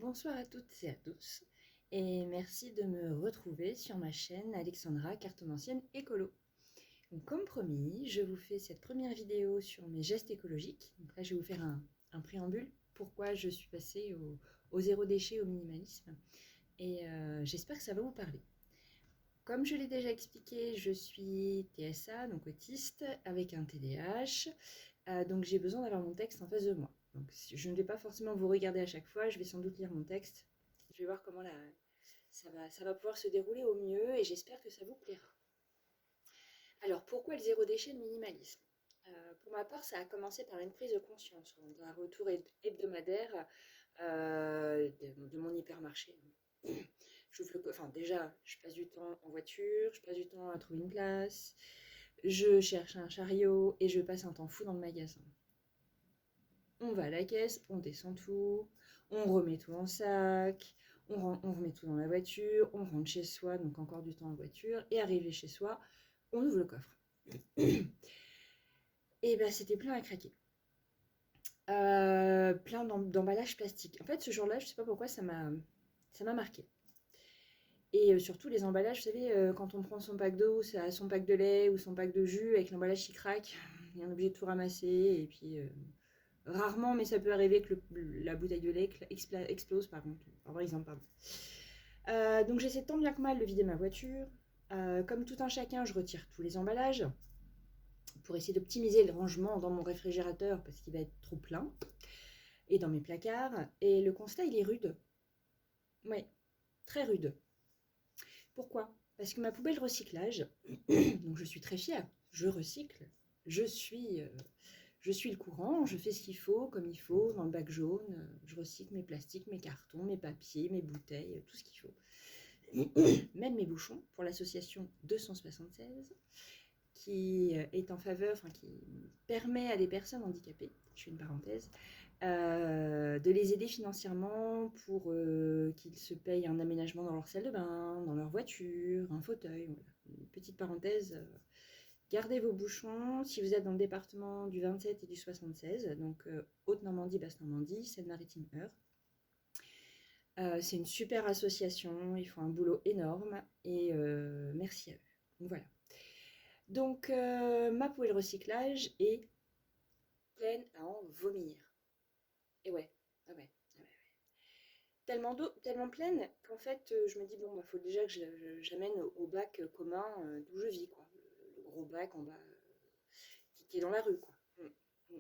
Bonsoir à toutes et à tous, et merci de me retrouver sur ma chaîne Alexandra Cartomancienne Écolo. Donc, comme promis, je vous fais cette première vidéo sur mes gestes écologiques. Donc là, je vais vous faire un préambule, pourquoi je suis passée au zéro déchet, au minimalisme, et j'espère que ça va vous parler. Comme je l'ai déjà expliqué, je suis TSA, donc autiste, avec un TDAH, donc j'ai besoin d'avoir mon texte en face de moi. Donc je ne vais pas forcément vous regarder à chaque fois, je vais sans doute lire mon texte. Je vais voir comment ça va pouvoir se dérouler au mieux et j'espère que ça vous plaira. Alors pourquoi le zéro déchet, le minimalisme? Pour ma part, ça a commencé par une prise de conscience, un retour hebdomadaire de mon hypermarché. Enfin, déjà, je passe du temps en voiture, je passe du temps à trouver une place, je cherche un chariot et je passe un temps fou dans le magasin. On va à la caisse, on descend tout, on remet tout en sac, on remet tout dans la voiture, on rentre chez soi, donc encore du temps en voiture, et arrivé chez soi, on ouvre le coffre. Et ben c'était plein à craquer. Plein d'emballages plastiques. En fait, ce jour-là, je sais pas pourquoi, ça m'a marqué. Et surtout les emballages, vous savez, quand on prend son pack d'eau, son pack de lait ou son pack de jus avec l'emballage qui craque, on est obligé de tout ramasser. Et puis, rarement, mais ça peut arriver que la bouteille de lait explose, par exemple. Donc j'essaie tant bien que mal de vider ma voiture. Comme tout un chacun, je retire tous les emballages pour essayer d'optimiser le rangement dans mon réfrigérateur parce qu'il va être trop plein et dans mes placards. Et le constat, il est rude. Oui, très rude. Pourquoi? Parce que ma poubelle recyclage, donc je suis très fière, je recycle, je suis le courant, je fais ce qu'il faut, comme il faut, dans le bac jaune, je recycle mes plastiques, mes cartons, mes papiers, mes bouteilles, tout ce qu'il faut. Même mes bouchons pour l'association 276, qui est en faveur, enfin qui permet à des personnes handicapées, je fais une parenthèse, de les aider financièrement pour qu'ils se payent un aménagement dans leur salle de bain, dans leur voiture, un fauteuil. Voilà. Une petite parenthèse, gardez vos bouchons si vous êtes dans le département du 27 et du 76, donc Haute-Normandie, Basse-Normandie, Seine-Maritime, Eure. C'est une super association, ils font un boulot énorme et merci à eux. Donc voilà. Donc ma poubelle recyclage est pleine à en vomir. Et ouais, ah ouais, ah ouais. Tellement d'eau, tellement pleine qu'en fait je me dis bon bah faut déjà que j'amène au bac commun d'où je vis quoi. Le gros bac en bas qui est dans la rue quoi. Mm.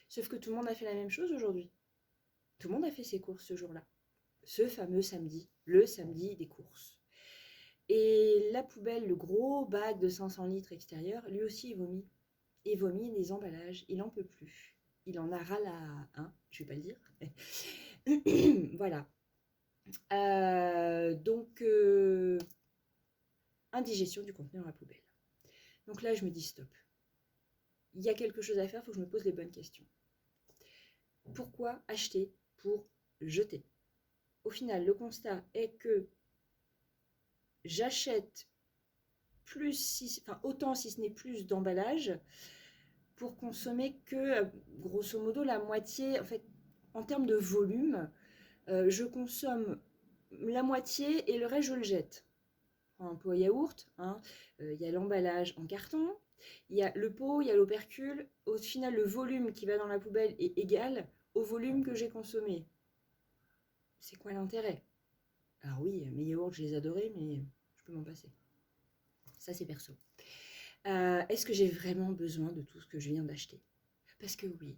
Sauf que tout le monde a fait la même chose aujourd'hui. Tout le monde a fait ses courses ce jour-là. Ce fameux samedi, le samedi des courses. Et la poubelle, le gros bac de 500 litres extérieur, lui aussi il vomit. Il vomit des emballages, il n'en peut plus. Il en a ras la un, je vais pas le dire. Voilà. Donc, indigestion du contenu dans la poubelle. Donc là, je me dis stop. Il y a quelque chose à faire, il faut que je me pose les bonnes questions. Pourquoi acheter pour jeter? Au final, le constat est que j'achète autant si ce n'est plus d'emballage pour consommer que, grosso modo, la moitié, en fait, en termes de volume, je consomme la moitié et le reste, je le jette. Un pot à yaourt, hein, y a l'emballage en carton, il y a le pot, il y a l'opercule. Au final, le volume qui va dans la poubelle est égal au volume que j'ai consommé. C'est quoi l'intérêt? Alors oui, mes yaourts, je les adorais, mais je peux m'en passer. Ça, c'est perso. Est-ce que j'ai vraiment besoin de tout ce que je viens d'acheter? Parce que oui,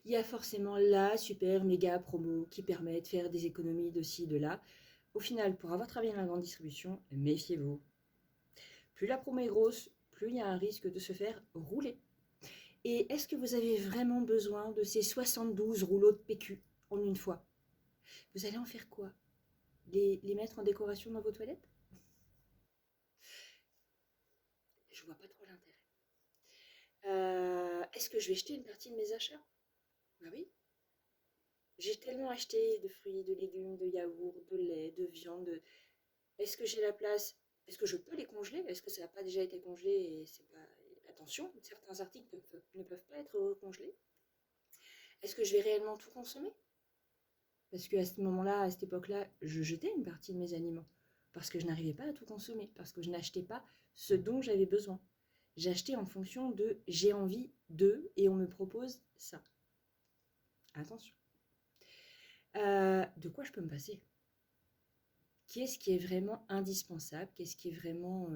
il y a forcément la super méga promo qui permet de faire des économies de ci, de là. Au final, pour avoir travaillé dans la grande distribution, méfiez-vous. Plus la promo est grosse, plus il y a un risque de se faire rouler. Et est-ce que vous avez vraiment besoin de ces 72 rouleaux de PQ en une fois? Vous allez en faire quoi? Les mettre en décoration dans vos toilettes? Je vois pas trop l'intérêt. Est-ce que je vais jeter une partie de mes achats? Bah oui. J'ai tellement acheté de fruits, de légumes, de yaourts, de lait, de viande. Est-ce que j'ai la place? Est-ce que je peux les congeler? Est-ce que ça n'a pas déjà été congelé et c'est pas... Attention, certains articles ne peuvent pas être congelés. Est-ce que je vais réellement tout consommer? Parce qu'à ce moment-là, à cette époque-là, je jetais une partie de mes aliments. Parce que je n'arrivais pas à tout consommer. Parce que je n'achetais pas ce dont j'avais besoin. J'achetais en fonction de j'ai envie de et on me propose ça. Attention. De quoi je peux me passer? Qu'est-ce qui est vraiment indispensable? Qu'est-ce qui est vraiment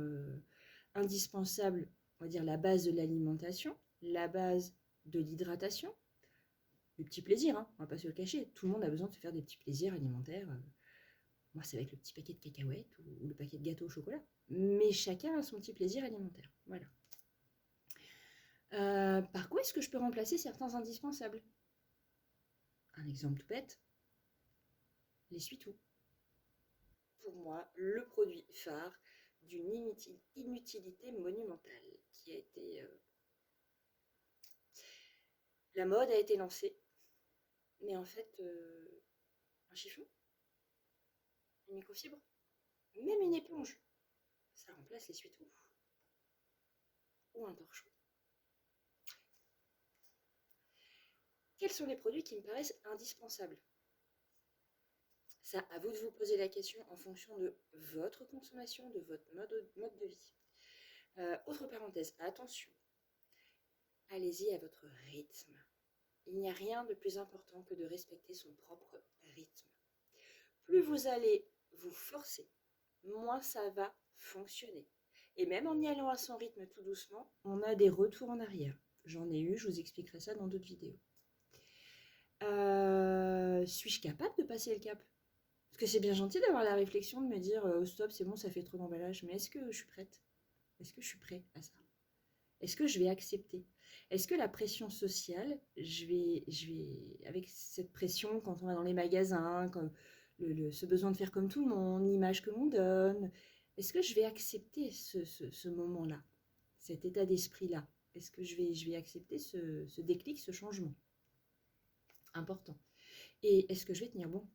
indispensable? On va dire la base de l'alimentation, la base de l'hydratation, le petit plaisir, hein, on va pas se le cacher. Tout le monde a besoin de se faire des petits plaisirs alimentaires. Moi, c'est avec le petit paquet de cacahuètes ou le paquet de gâteaux au chocolat. Mais chacun a son petit plaisir alimentaire. Voilà. Par quoi est-ce que je peux remplacer certains indispensables? Un exemple tout bête, l'essuie-tout. Pour moi, le produit phare d'une inutilité monumentale qui a été... La mode a été lancée, mais en fait, un chiffon, une microfibre, même une éponge, ça remplace l'essuie-tout ou un torchon. Quels sont les produits qui me paraissent indispensables? Ça, à vous de vous poser la question en fonction de votre consommation, de votre mode de vie. Autre parenthèse, attention, allez-y à votre rythme. Il n'y a rien de plus important que de respecter son propre rythme. Plus vous allez vous forcer, moins ça va fonctionner. Et même en y allant à son rythme tout doucement, on a des retours en arrière. J'en ai eu, je vous expliquerai ça dans d'autres vidéos. Suis-je capable de passer le cap? Parce que c'est bien gentil d'avoir la réflexion de me dire stop, c'est bon, ça fait trop d'emballage, mais est-ce que je suis prête? Est-ce que je suis prêt à ça? Est-ce que je vais accepter? Est-ce que la pression sociale, avec cette pression quand on va dans les magasins, comme ce besoin de faire comme tout le monde, l'image que l'on donne, est-ce que je vais accepter ce moment-là, cet état d'esprit-là? Est-ce que je vais accepter ce déclic, ce changement? Important. Et est-ce que je vais tenir bon?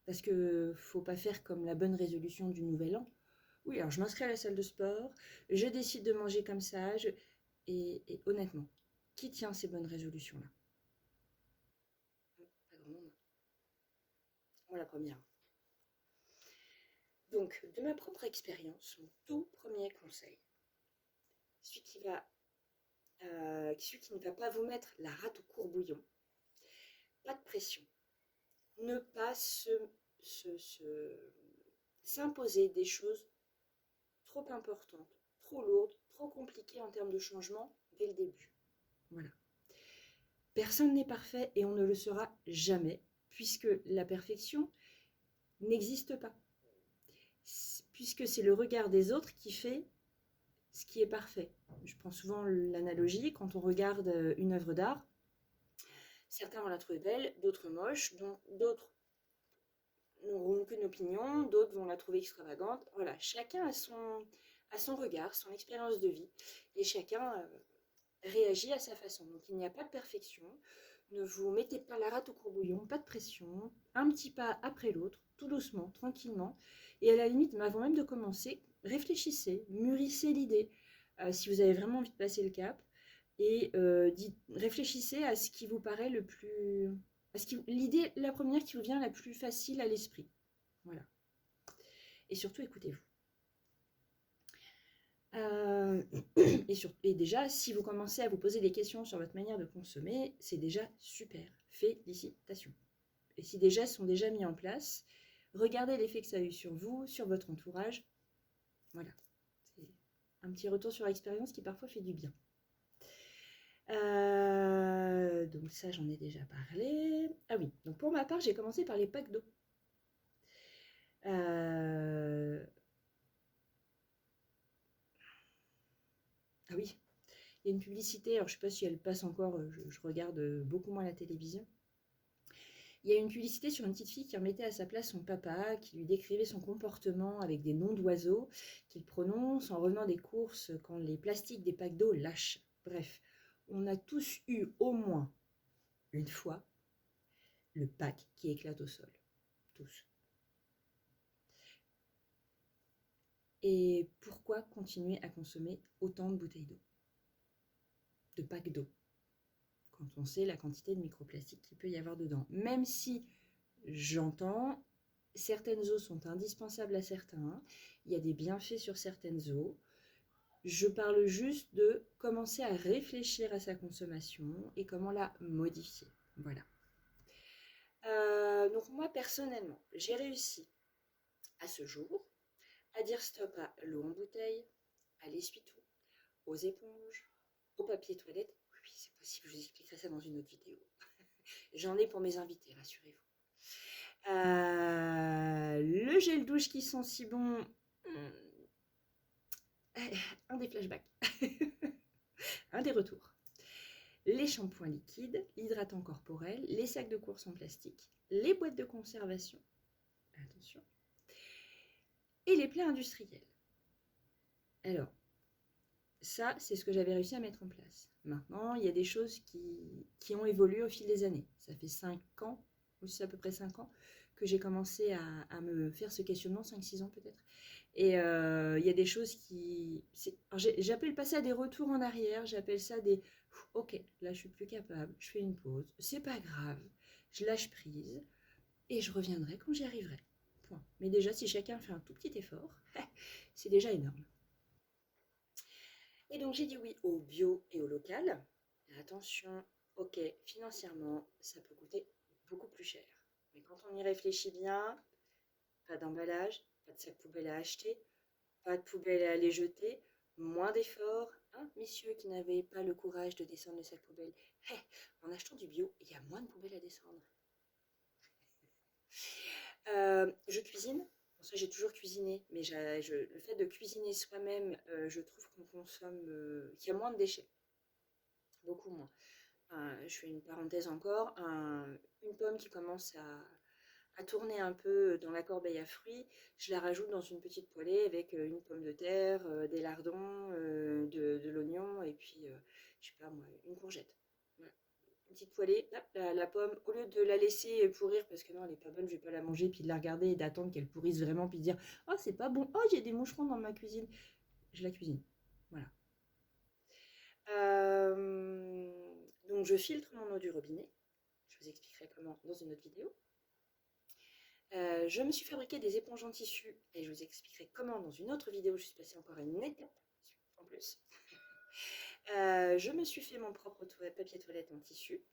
Parce qu'il ne faut pas faire comme la bonne résolution du nouvel an. Oui, alors je m'inscris à la salle de sport, je décide de manger comme ça, et honnêtement, qui tient ces bonnes résolutions-là? Pas grand monde. Moi, la première. Donc, de ma propre expérience, mon tout premier conseil, celui qui ne va pas vous mettre la rate au courbouillon, pas de pression, ne pas s'imposer des choses trop importantes, trop lourdes, trop compliquées en termes de changement dès le début. Voilà. Personne n'est parfait et on ne le sera jamais, puisque la perfection n'existe pas. Puisque c'est le regard des autres qui fait ce qui est parfait. Je prends souvent l'analogie, quand on regarde une œuvre d'art, certains vont la trouver belle, d'autres moche, d'autres n'auront qu'une opinion, d'autres vont la trouver extravagante. Voilà, chacun a son regard, son expérience de vie, et chacun réagit à sa façon. Donc il n'y a pas de perfection, ne vous mettez pas la rate au courbouillon, pas de pression, un petit pas après l'autre, tout doucement, tranquillement, et à la limite, avant même de commencer, réfléchissez, mûrissez l'idée, si vous avez vraiment envie de passer le cap, et réfléchissez à ce qui vous paraît le plus... l'idée, la première qui vous vient la plus facile à l'esprit. Voilà. Et surtout, écoutez-vous. Et déjà, si vous commencez à vous poser des questions sur votre manière de consommer, c'est déjà super. Félicitations. Et si des gestes sont déjà mis en place, regardez l'effet que ça a eu sur vous, sur votre entourage. Voilà. C'est un petit retour sur l'expérience qui parfois fait du bien. Donc ça, j'en ai déjà parlé. Ah oui, donc pour ma part, j'ai commencé par les packs d'eau. Ah oui, il y a une publicité, alors je ne sais pas si elle passe encore, je regarde beaucoup moins la télévision. Il y a une publicité sur une petite fille qui remettait à sa place son papa, qui lui décrivait son comportement avec des noms d'oiseaux qu'il prononce en revenant des courses quand les plastiques des packs d'eau lâchent. Bref, on a tous eu au moins une fois le pack qui éclate au sol. Tous. Et pourquoi continuer à consommer autant de bouteilles d'eau? De packs d'eau? quand on sait la quantité de microplastique qu'il peut y avoir dedans. Même si j'entends, certaines eaux sont indispensables à certains, il y a des bienfaits sur certaines eaux. Je parle juste de commencer à réfléchir à sa consommation et comment la modifier. Voilà. Donc moi personnellement, j'ai réussi à ce jour à dire stop à l'eau en bouteille, à l'essuie-tout, aux éponges, au papier toilette. Oui, c'est possible, je vous expliquerai ça dans une autre vidéo. J'en ai pour mes invités, rassurez-vous. Le gel douche qui sent si bon, un des flashbacks, un des retours. Les shampoings liquides, l'hydratant corporel, les sacs de course en plastique, les boîtes de conservation, attention, et les plats industriels. Alors, ça, c'est ce que j'avais réussi à mettre en place. Maintenant, il y a des choses qui ont évolué au fil des années. Ça fait 5 ans, ou c'est à peu près 5 ans, que j'ai commencé à me faire ce questionnement, 5-6 ans peut-être. Et il y a des choses qui... J'appelle pas ça des retours en arrière, j'appelle ça des... Ok, là je suis plus capable, je fais une pause, c'est pas grave, je lâche prise, et je reviendrai quand j'y arriverai. Point. Mais déjà, si chacun fait un tout petit effort, c'est déjà énorme. Et donc j'ai dit oui au bio et au local. Et attention, ok, financièrement, ça peut coûter beaucoup plus cher. Mais quand on y réfléchit bien, pas d'emballage, pas de sac poubelle à acheter, pas de poubelle à aller jeter, moins d'efforts. Hein, messieurs qui n'avaient pas le courage de descendre le sac poubelle. Hey, en achetant du bio, il y a moins de poubelles à descendre. Je cuisine. Bon, ça, j'ai toujours cuisiné, mais le fait de cuisiner soi-même, je trouve qu'on consomme, qu'il y a moins de déchets, beaucoup moins. Je fais une parenthèse encore, une pomme qui commence à tourner un peu dans la corbeille à fruits, je la rajoute dans une petite poêlée avec une pomme de terre, des lardons, de l'oignon et puis, je sais pas moi, une courgette. Voilà. Une petite poêlée, hop, la pomme, au lieu de la laisser pourrir parce que non, elle est pas bonne, je vais pas la manger, puis de la regarder et d'attendre qu'elle pourrisse vraiment, puis de dire oh c'est pas bon, oh j'ai des moucherons dans ma cuisine, je la cuisine. Voilà. Euh, donc je filtre mon eau du robinet. Je vous expliquerai comment dans une autre vidéo. Je me suis fabriqué des éponges en tissu et je vous expliquerai comment dans une autre vidéo. Je suis passée encore à une étape en plus. Je me suis fait mon propre papier toilette en tissu.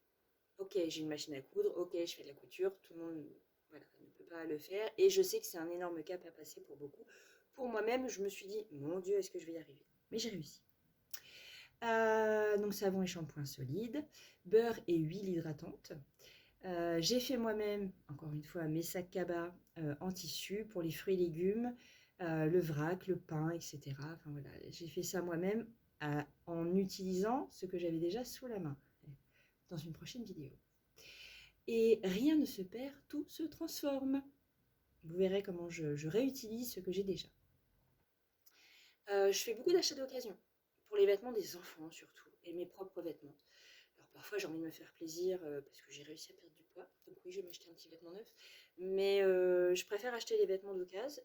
Ok, j'ai une machine à coudre. Ok, je fais de la couture. Tout le monde voilà, ne peut pas le faire. Et je sais que c'est un énorme cap à passer pour beaucoup. Pour moi-même, je me suis dit, mon Dieu, est-ce que je vais y arriver? Mais j'ai réussi. Donc savon et shampoing solide, beurre et huile hydratante. J'ai fait moi-même, encore une fois, mes sacs cabas en tissu pour les fruits et légumes, le vrac, le pain, etc. Enfin voilà, j'ai fait ça moi-même en utilisant ce que j'avais déjà sous la main, dans une prochaine vidéo. Et rien ne se perd, tout se transforme. Vous verrez comment je réutilise ce que j'ai déjà. Je fais beaucoup d'achats d'occasion, pour les vêtements des enfants surtout, et mes propres vêtements. Alors parfois j'ai envie de me faire plaisir parce que j'ai réussi à perdre du poids, donc oui je vais m'acheter un petit vêtement neuf, mais je préfère acheter les vêtements d'occasion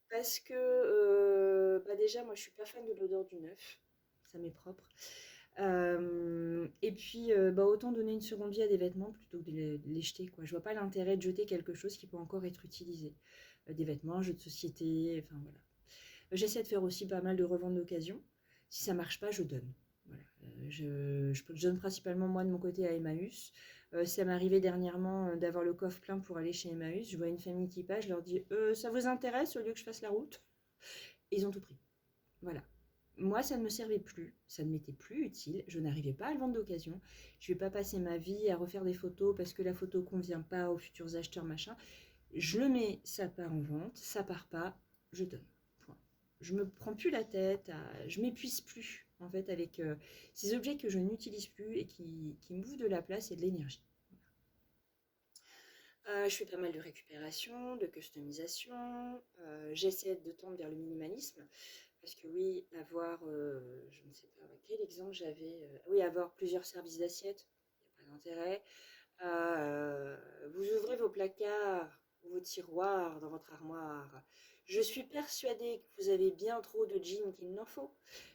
parce que déjà moi je suis pas fan de l'odeur du neuf, ça m'est propre. Et puis autant donner une seconde vie à des vêtements plutôt que de les jeter quoi. Je vois pas l'intérêt de jeter quelque chose qui peut encore être utilisé. Des vêtements, jeux de société, enfin voilà. J'essaie de faire aussi pas mal de reventes d'occasion. Si ça marche pas, je donne. Voilà. Je donne principalement moi de mon côté à Emmaüs. Ça m'est arrivé dernièrement d'avoir le coffre plein pour aller chez Emmaüs. Je vois une famille qui passe, je leur dis ça vous intéresse au lieu que je fasse la route? Et ils ont tout pris. Voilà. Moi, ça ne me servait plus, ça ne m'était plus utile, je n'arrivais pas à le vendre d'occasion. Je ne vais pas passer ma vie à refaire des photos parce que la photo ne convient pas aux futurs acheteurs, machin. Je le mets, ça part en vente, ça part pas, je donne. Je me prends plus la tête, je m'épuise plus en fait avec ces objets que je n'utilise plus et qui me bouffent de la place et de l'énergie. Je fais pas mal de récupération, de customisation. J'essaie de tendre vers le minimalisme parce que oui, avoir, je ne sais pas quel exemple j'avais, oui, avoir plusieurs services d'assiettes, il n'y a pas d'intérêt. Vous ouvrez vos placards, vos tiroirs, dans votre armoire. Je suis persuadée que vous avez bien trop de jeans qu'il n'en faut,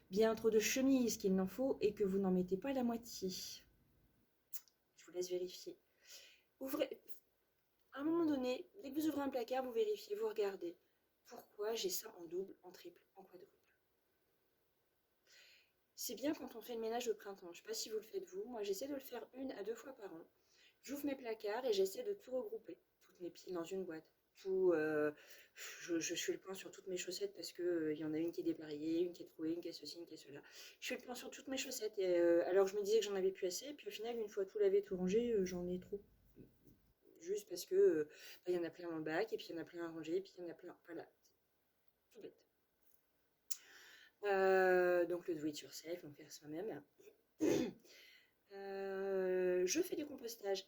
bien trop de chemises qu'il n'en faut, et que vous n'en mettez pas la moitié. Je vous laisse vérifier. Ouvrez, à un moment donné, dès que vous ouvrez un placard, vous vérifiez, vous regardez. Pourquoi j'ai ça en double, en triple, en quadruple? C'est bien quand on fait le ménage au printemps. Je ne sais pas si vous le faites vous. Moi, j'essaie de le faire 1 à 2 fois par an. J'ouvre mes placards et j'essaie de tout regrouper. Toutes mes piles dans une boîte. Je fais le point sur toutes mes chaussettes parce que y en a une qui est dépareillée, une qui est trouée, une qui est ceci, une qui est cela. Je fais le point sur toutes mes chaussettes. Et, alors je me disais que j'en avais plus assez. Et puis au final, une fois tout lavé, tout rangé, j'en ai trop. Juste parce que il y en a plein dans le bac, et puis il y en a plein à ranger, et puis il y en a plein. Voilà, c'est tout bête. Donc le do it yourself, on fait soi-même. Je fais du compostage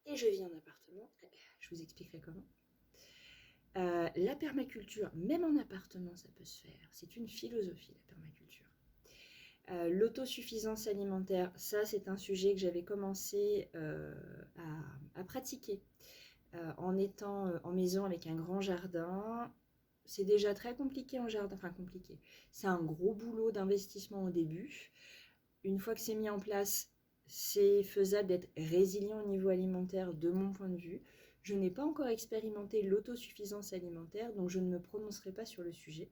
et je vis en appartement. Je vous expliquerai comment. La permaculture, même en appartement, ça peut se faire. C'est une philosophie, la permaculture. L'autosuffisance alimentaire, ça c'est un sujet que j'avais commencé à pratiquer en étant en maison avec un grand jardin. C'est déjà très compliqué en jardin, enfin compliqué. C'est un gros boulot d'investissement au début. Une fois que c'est mis en place, c'est faisable d'être résilient au niveau alimentaire de mon point de vue. Je n'ai pas encore expérimenté l'autosuffisance alimentaire, donc je ne me prononcerai pas sur le sujet.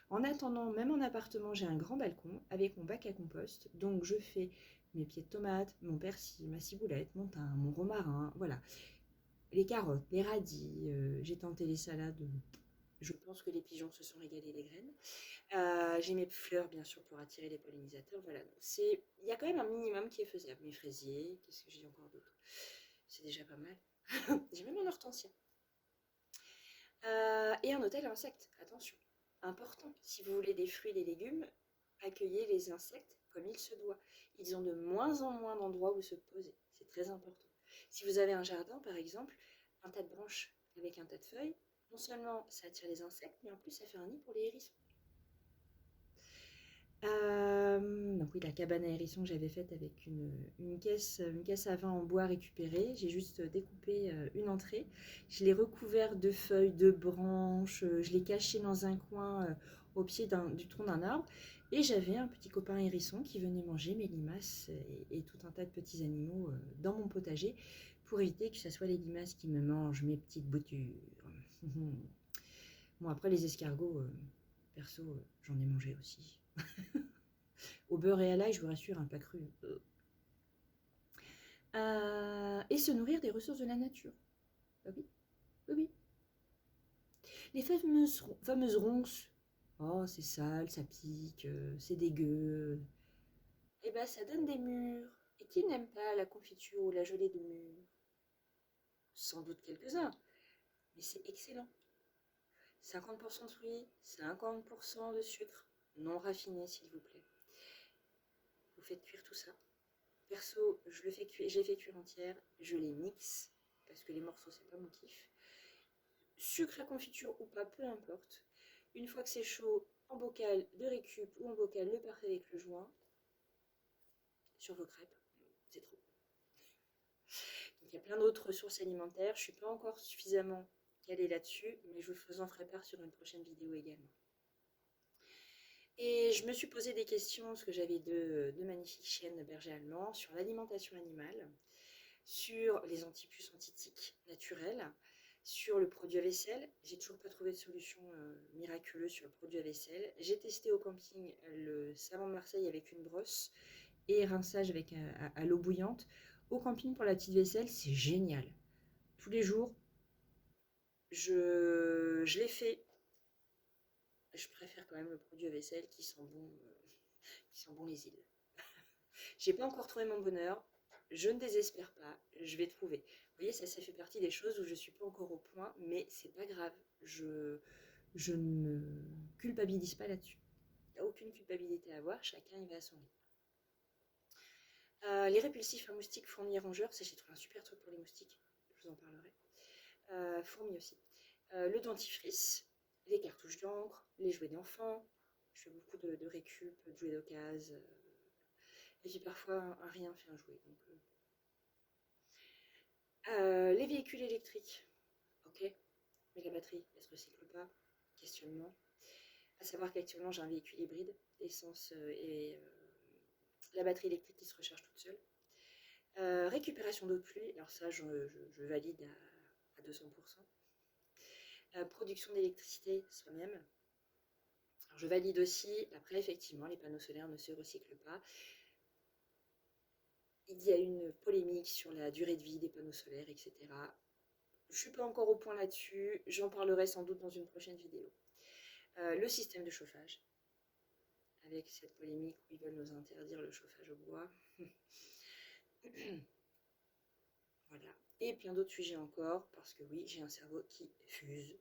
En attendant, même en appartement, j'ai un grand balcon avec mon bac à compost, donc je fais mes pieds de tomates, mon persil, ma ciboulette, mon thym, mon romarin, voilà. Les carottes, les radis, j'ai tenté les salades, je pense que les pigeons se sont régalés des graines. J'ai mes fleurs, bien sûr, pour attirer les pollinisateurs. Voilà, il y a quand même un minimum qui est faisable. Mes fraisiers, qu'est-ce que j'ai encore d'autre? C'est déjà pas mal. J'ai même un hortensia. Et un hôtel à insectes, attention. Important, si vous voulez des fruits et des légumes, accueillez les insectes comme il se doit. Ils ont de moins en moins d'endroits où se poser. C'est très important. Si vous avez un jardin, par exemple, un tas de branches avec un tas de feuilles, non seulement ça attire les insectes, mais en plus ça fait un nid pour les hérissons. Donc oui, la cabane à hérissons que j'avais faite avec une caisse à vin en bois récupérée. J'ai juste découpé une entrée. Je l'ai recouvert de feuilles, de branches. Je l'ai caché dans un coin au pied du tronc d'un arbre. Et j'avais un petit copain hérisson qui venait manger mes limaces et tout un tas de petits animaux dans mon potager pour éviter que ce soit les limaces qui me mangent mes petites boutures. Bon, après les escargots, perso, j'en ai mangé aussi. Au beurre et à l'ail, je vous rassure, un pas cru. Et se nourrir des ressources de la nature. Ah oui, oui, oui. Les fameuses ronces. Oh, c'est sale, ça pique, c'est dégueu. Eh ben, ça donne des mûres. Et qui n'aime pas la confiture ou la gelée de mûres? Sans doute quelques-uns, mais c'est excellent. 50% de fruits, 50% de sucre, non raffiné s'il vous plaît. Vous faites cuire tout ça. Perso, je les fais cuire entière, je les mixe, parce que les morceaux, c'est pas mon kiff. Sucre à confiture ou pas, peu importe. Une fois que c'est chaud, en bocal de récup ou en bocal le parfait avec le joint, sur vos crêpes, c'est trop. Donc il y a plein d'autres ressources alimentaires, je suis pas encore suffisamment calée là-dessus, mais je vous en ferai part sur une prochaine vidéo également. Et je me suis posé des questions, parce que j'avais deux magnifiques chiennes bergers allemands, sur l'alimentation animale, sur les antipuces antitiques naturelles, sur le produit à vaisselle. J'ai toujours pas trouvé de solution miraculeuse sur le produit à vaisselle. J'ai testé au camping le savon de Marseille avec une brosse et rinçage avec à l'eau bouillante. Au camping pour la petite vaisselle, c'est génial. Tous les jours, je l'ai fait. Je préfère quand même le produit à vaisselle qui sent bon les îles. J'ai pas encore trouvé mon bonheur. Je ne désespère pas, je vais trouver. Vous voyez, ça fait partie des choses où je suis pas encore au point, mais c'est pas grave. Je ne me culpabilise pas là-dessus. Il n'y a aucune culpabilité à avoir, chacun y va à son rythme. Les répulsifs à moustiques, fourmis et rongeurs, ça j'ai trouvé un super truc pour les moustiques, je vous en parlerai. Fourmis aussi. Le dentifrice, les cartouches d'encre, les jouets d'enfants. Je fais beaucoup de récup, de jouets d'occasion. Et puis parfois, un rien fait un jouet. Donc, les véhicules électriques, ok. mais la batterie, elle ne se recycle pas. Questionnement. À savoir qu'actuellement, j'ai un véhicule hybride, essence et la batterie électrique qui se recharge toute seule. Récupération d'eau de pluie, alors ça, je valide à 200%. Production d'électricité soi-même. Alors, je valide aussi, après, effectivement, les panneaux solaires ne se recyclent pas. Il y a une polémique sur la durée de vie des panneaux solaires, etc. Je ne suis pas encore au point là-dessus, j'en parlerai sans doute dans une prochaine vidéo. Le système de chauffage, avec cette polémique où ils veulent nous interdire le chauffage au bois. Voilà. Et plein d'autres sujets encore, parce que oui, j'ai un cerveau qui fuse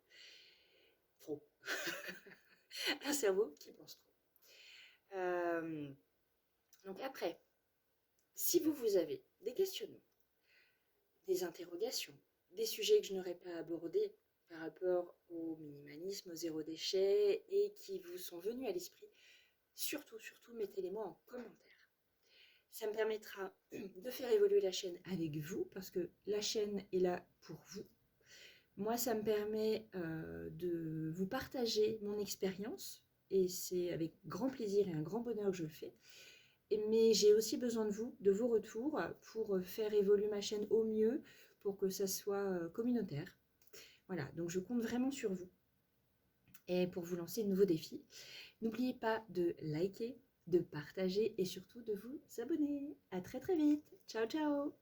trop. Un cerveau qui pense trop. Donc après, si vous avez des questionnements, des interrogations, des sujets que je n'aurais pas abordés par rapport au minimalisme, au zéro déchet, et qui vous sont venus à l'esprit, surtout, mettez-les moi en commentaire. Ça me permettra de faire évoluer la chaîne avec vous, parce que la chaîne est là pour vous. Moi, ça me permet de vous partager mon expérience, et c'est avec grand plaisir et un grand bonheur que je le fais. Mais j'ai aussi besoin de vous, de vos retours, pour faire évoluer ma chaîne au mieux, pour que ça soit communautaire. Voilà, donc je compte vraiment sur vous. Et pour vous lancer de nouveaux défis, n'oubliez pas de liker, de partager et surtout de vous abonner. À très très vite. Ciao ciao.